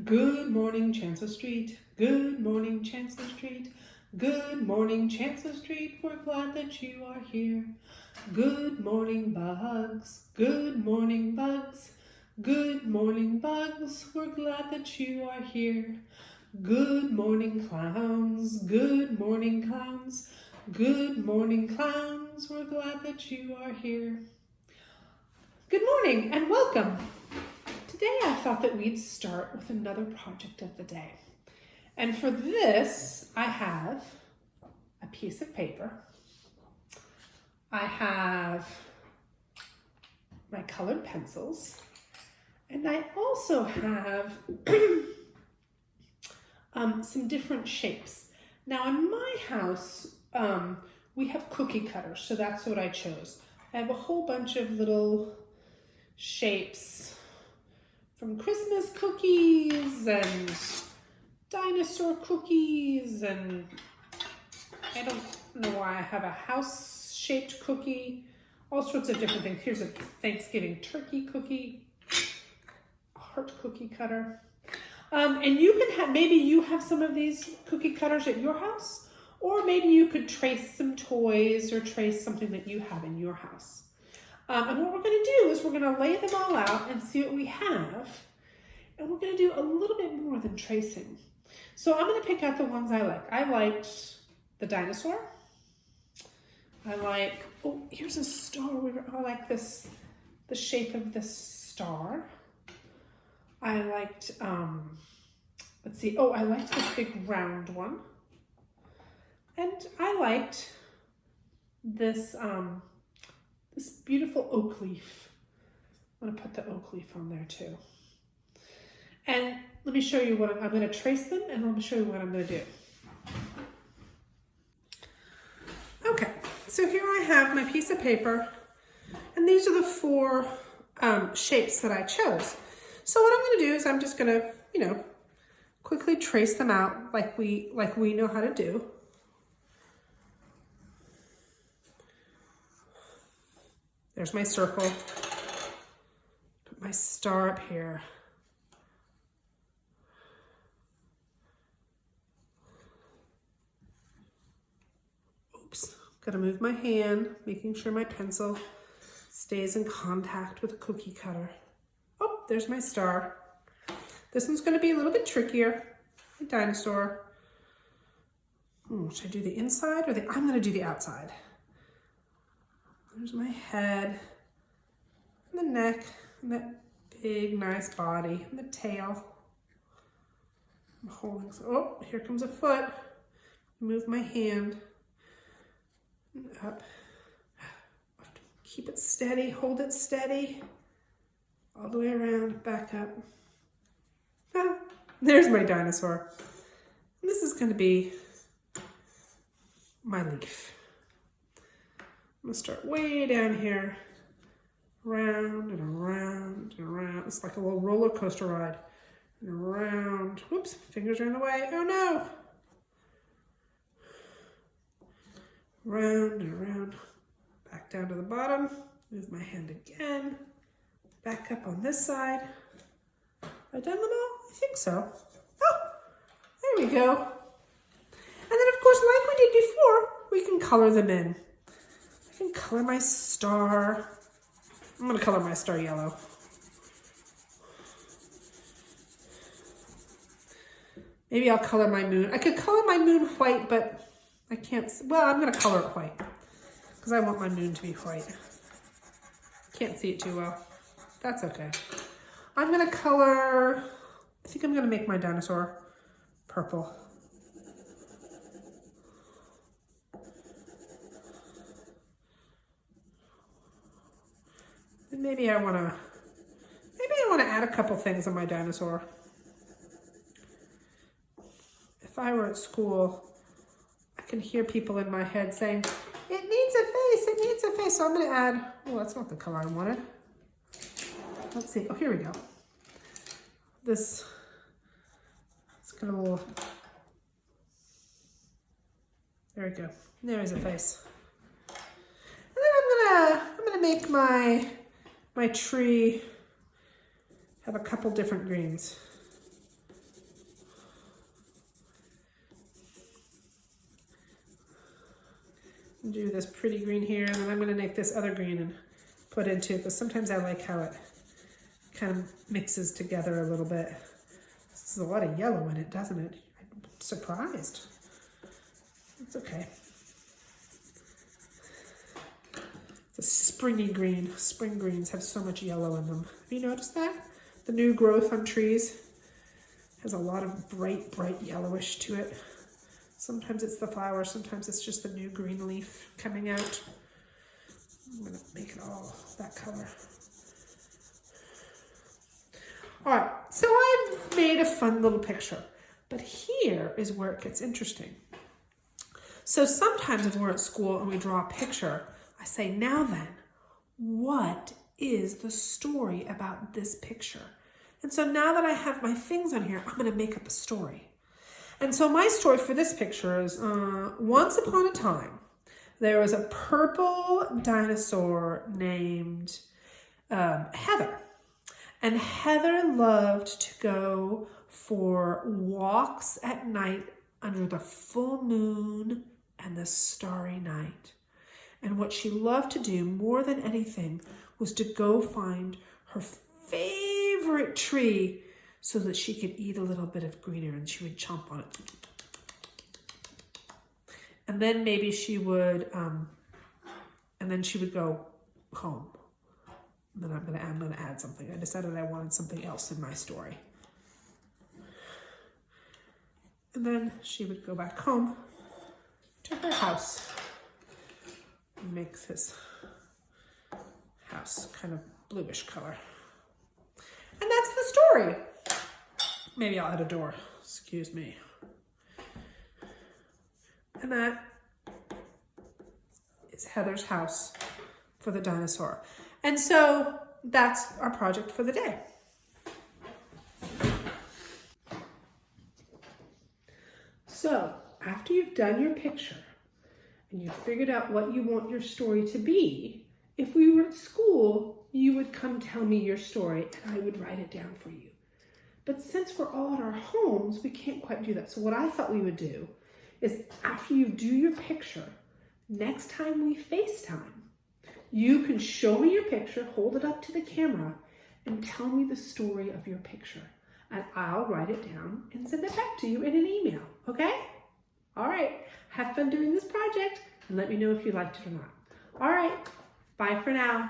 Good morning, Chancellor Street. Good morning, Chancellor Street. Good morning, Chancellor Street. We're glad that you are here. Good morning, bugs. Good morning, bugs. Good morning, bugs. We're glad that you are here. Good morning, clowns. Good morning, clowns. Good morning, clowns. We're glad that you are here. Good morning and welcome. Today I thought that we'd start with another project of the day. And for this, I have a piece of paper. I have my colored pencils. And I also have some different shapes. Now in my house, we have cookie cutters, so that's what I chose. I have a whole bunch of little shapes from Christmas cookies and dinosaur cookies, and I don't know why I have a house-shaped cookie, all sorts of different things. Here's a Thanksgiving turkey cookie, a heart cookie cutter. And you can have, maybe you have some of these cookie cutters at your house, or maybe you could trace some toys or trace something that you have in your house. And what we're going to do is we're going to lay them all out and see what we have. And we're going to do a little bit more than tracing. So I'm going to pick out the ones I like. I liked the dinosaur. I like, oh, here's a star. I like this, the shape of this star. I liked, let's see. Oh, I liked this big round one. And I liked this, this beautiful oak leaf. I'm going to put the oak leaf on there too. And let me show you what I'm going to trace them, and let me show you what I'm going to do. Okay, so here I have my piece of paper, and these are the four shapes that I chose. So what I'm going to do is I'm just going to, quickly trace them out like we know how to do. There's my circle. Put my star up here. Oops, gotta move my hand, making sure my pencil stays in contact with the cookie cutter. Oh, there's my star. This one's gonna be a little bit trickier. The dinosaur. Should I do the inside or I'm gonna do the outside. There's my head, and the neck, and that big, nice body, and the tail. I'm holding, oh, here comes a foot. Move my hand, and up. Keep it steady, hold it steady. All the way around, back up. Ah, there's my dinosaur. And this is gonna be my leaf. I'm gonna start way down here, around and around and around. It's like a little roller coaster ride. And around, whoops, fingers are in the way, oh no. Round and around, back down to the bottom, move my hand again, back up on this side. Have I done them all? I think so. Oh, there we go. And then of course, like we did before, we can color them in. I can color my star. I'm gonna color my star yellow. Maybe I'll color my moon. I could color my moon white, but I can't, well, I'm gonna color it white because I want my moon to be white. Can't see it too well. That's okay. I'm gonna color, I think I'm gonna make my dinosaur purple. And maybe I wanna add a couple things on my dinosaur. If I were at school, I can hear people in my head saying, it needs a face, it needs a face. So I'm gonna add, oh, that's not the color I wanted. Let's see, oh, here we go. This, it's got a little, there we go. There's a face. And then I'm gonna make my tree have a couple different greens. do this pretty green here, and then I'm going to make this other green and put into it, because sometimes I like how it kind of mixes together a little bit. This is a lot of yellow in it, doesn't it? I'm surprised. It's okay. It's a springy green. Spring greens have so much yellow in them. Have you noticed that? The new growth on trees has a lot of bright, bright yellowish to it. Sometimes it's the flower, sometimes it's just the new green leaf coming out. I'm gonna make it all that color. All right, so I've made a fun little picture, but here is where it gets interesting. So sometimes if we're at school and we draw a picture, I say, now then, what is the story about this picture? And so now that I have my things on here, I'm gonna make up a story. And so my story for this picture is, once upon a time, there was a purple dinosaur named Heather. And Heather loved to go for walks at night under the full moon and the starry night. And what she loved to do more than anything was to go find her favorite tree so that she could eat a little bit of greenery, and she would chomp on it. And then maybe she would, and then she would go home. And then I'm gonna add something. I decided I wanted something else in my story. And then she would go back home to her house and make this house kind of bluish color. And that's the story. Maybe I'll add a door, excuse me. And that is Heather's house for the dinosaur. And so that's our project for the day. So after you've done your picture and you've figured out what you want your story to be, if we were at school, you would come tell me your story and I would write it down for you. But since we're all at our homes, we can't quite do that. So what I thought we would do is, after you do your picture, next time we FaceTime, you can show me your picture, hold it up to the camera, and tell me the story of your picture. And I'll write it down and send it back to you in an email, okay? All right, have fun doing this project and let me know if you liked it or not. All right, bye for now.